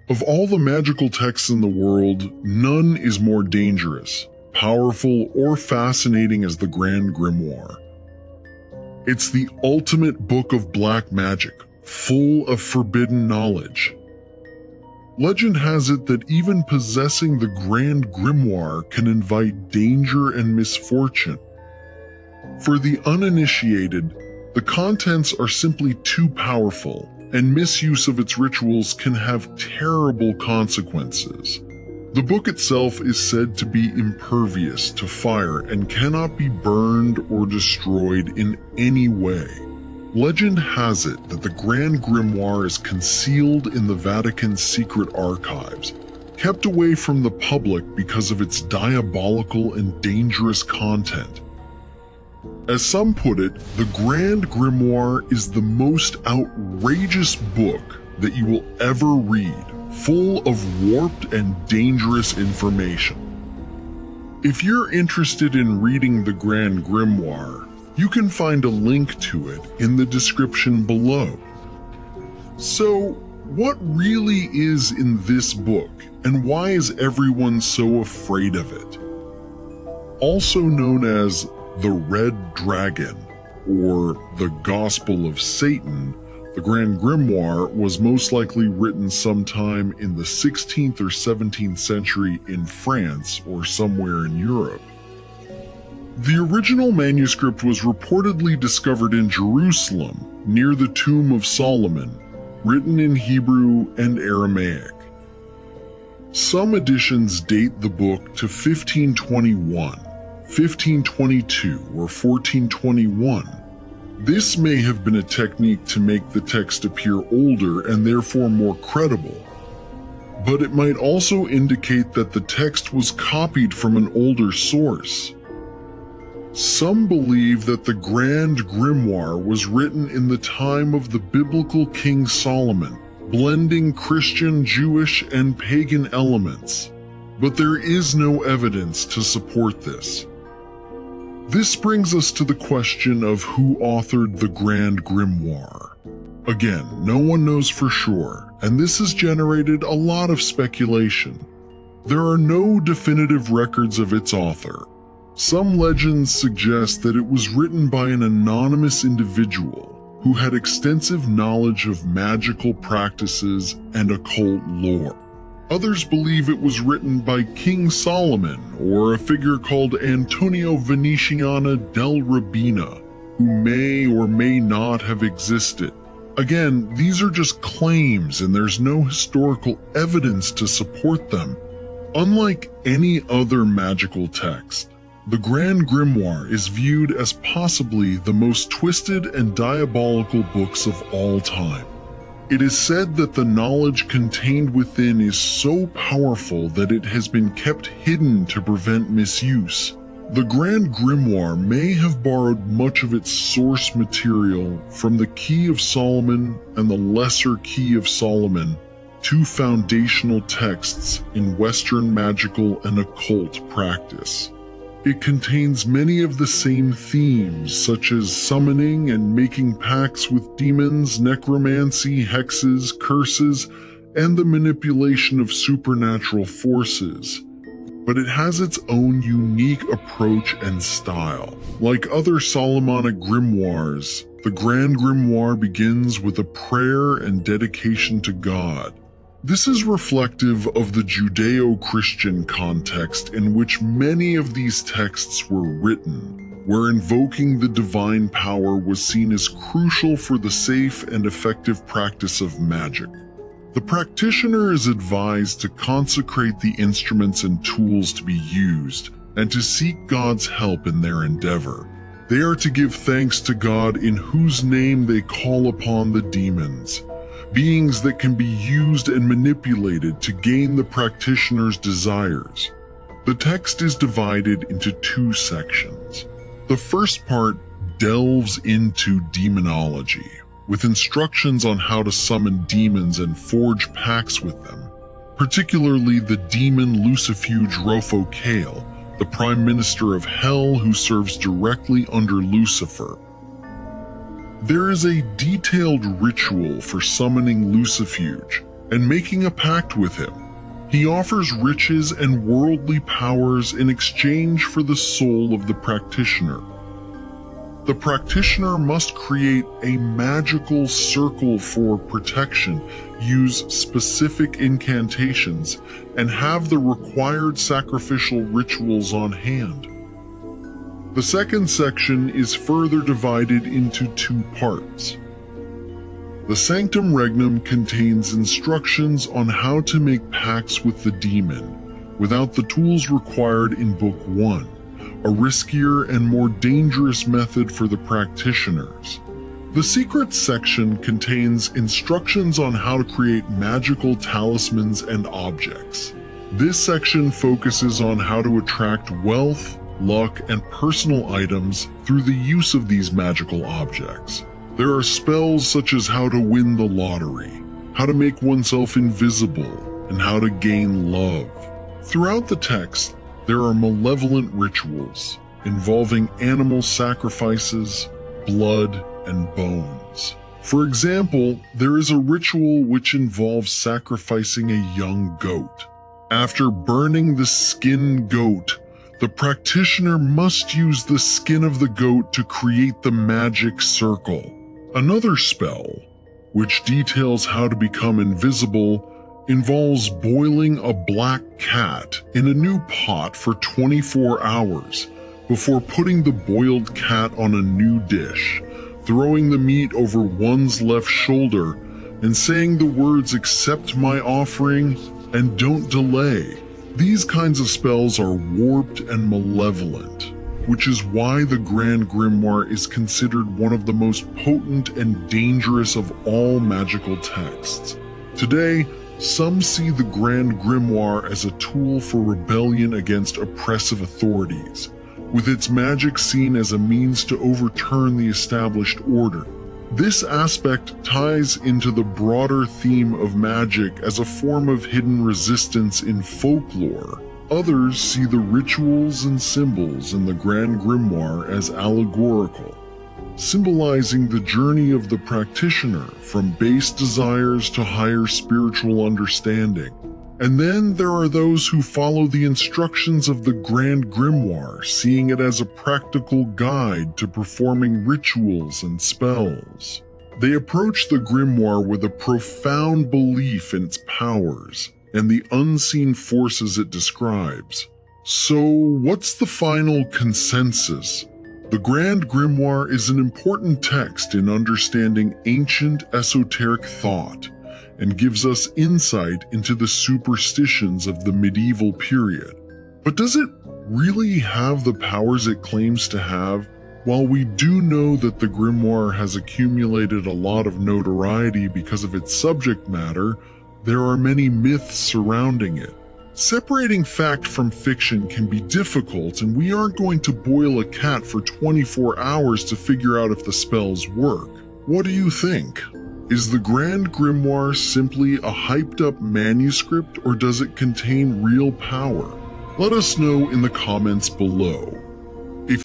Of all the magical texts in the world, none is more dangerous, powerful, or fascinating as the Grand Grimoire. It's the ultimate book of black magic, full of forbidden knowledge. Legend has it that even possessing the Grand Grimoire can invite danger and misfortune. For the uninitiated, the contents are simply too powerful, and misuse of its rituals can have terrible consequences. The book itself is said to be impervious to fire and cannot be burned or destroyed in any way. Legend has it that the Grand Grimoire is concealed in the Vatican's secret archives, kept away from the public because of its diabolical and dangerous content. As some put it, the Grand Grimoire is the most outrageous book that you will ever read, full of warped and dangerous information. If you're interested in reading the Grand Grimoire, you can find a link to it in the description below. So, what really is in this book, and why is everyone so afraid of it? Also known as the Red Dragon, or the Gospel of Satan, the Grand Grimoire was most likely written sometime in the 16th or 17th century in France or somewhere in Europe. The original manuscript was reportedly discovered in Jerusalem, near the Tomb of Solomon, written in Hebrew and Aramaic. Some editions date the book to 1521, 1522, or 1421. This may have been a technique to make the text appear older and therefore more credible, but it might also indicate that the text was copied from an older source. Some believe that the Grand Grimoire was written in the time of the biblical King Solomon, blending Christian, Jewish, and pagan elements, but there is no evidence to support this. This brings us to the question of who authored the Grand Grimoire. Again, no one knows for sure, and this has generated a lot of speculation. There are no definitive records of its author. Some legends suggest that it was written by an anonymous individual who had extensive knowledge of magical practices and occult lore. Others believe it was written by King Solomon or a figure called Antonio Venetiana del Rabina, who may or may not have existed. Again, these are just claims and there's no historical evidence to support them. Unlike any other magical text, the Grand Grimoire is viewed as possibly the most twisted and diabolical books of all time. It is said that the knowledge contained within is so powerful that it has been kept hidden to prevent misuse. The Grand Grimoire may have borrowed much of its source material from the Key of Solomon and the Lesser Key of Solomon, two foundational texts in Western magical and occult practice. It contains many of the same themes, such as summoning and making pacts with demons, necromancy, hexes, curses, and the manipulation of supernatural forces. But it has its own unique approach and style. Like other Solomonic grimoires, the Grand Grimoire begins with a prayer and dedication to God. This is reflective of the Judeo-Christian context in which many of these texts were written, where invoking the divine power was seen as crucial for the safe and effective practice of magic. The practitioner is advised to consecrate the instruments and tools to be used, and to seek God's help in their endeavor. They are to give thanks to God in whose name they call upon the demons, beings that can be used and manipulated to gain the practitioner's desires. The text is divided into two sections. The first part delves into demonology, with instructions on how to summon demons and forge pacts with them, particularly the demon Lucifuge Rofocael, the Prime Minister of Hell who serves directly under Lucifer. There is a detailed ritual for summoning Lucifuge, and making a pact with him. He offers riches and worldly powers in exchange for the soul of the practitioner. The practitioner must create a magical circle for protection, use specific incantations, and have the required sacrificial rituals on hand. The second section is further divided into 2 parts. The Sanctum Regnum contains instructions on how to make pacts with the demon without the tools required in Book 1, a riskier and more dangerous method for the practitioners. The Secrets section contains instructions on how to create magical talismans and objects. This section focuses on how to attract wealth, luck, and personal items through the use of these magical objects. There are spells such as how to win the lottery, how to make oneself invisible, and how to gain love. Throughout the text, there are malevolent rituals involving animal sacrifices, blood, and bones. For example, there is a ritual which involves sacrificing a young goat. After burning the skinned goat, the practitioner must use the skin of the goat to create the magic circle. Another spell, which details how to become invisible, involves boiling a black cat in a new pot for 24 hours before putting the boiled cat on a new dish, throwing the meat over one's left shoulder, and saying the words "accept my offering" and "don't delay." These kinds of spells are warped and malevolent, which is why the Grand Grimoire is considered one of the most potent and dangerous of all magical texts. Today, some see the Grand Grimoire as a tool for rebellion against oppressive authorities, with its magic seen as a means to overturn the established order. This aspect ties into the broader theme of magic as a form of hidden resistance in folklore. Others see the rituals and symbols in the Grand Grimoire as allegorical, symbolizing the journey of the practitioner from base desires to higher spiritual understanding. And then there are those who follow the instructions of the Grand Grimoire, seeing it as a practical guide to performing rituals and spells. They approach the grimoire with a profound belief in its powers and the unseen forces it describes. So, what's the final consensus? The Grand Grimoire is an important text in understanding ancient esoteric thought and gives us insight into the superstitions of the medieval period. But does it really have the powers it claims to have? While we do know that the grimoire has accumulated a lot of notoriety because of its subject matter, there are many myths surrounding it. Separating fact from fiction can be difficult, and we aren't going to boil a cat for 24 hours to figure out if the spells work. What do you think? Is the Grand Grimoire simply a hyped-up manuscript, or does it contain real power? Let us know in the comments below.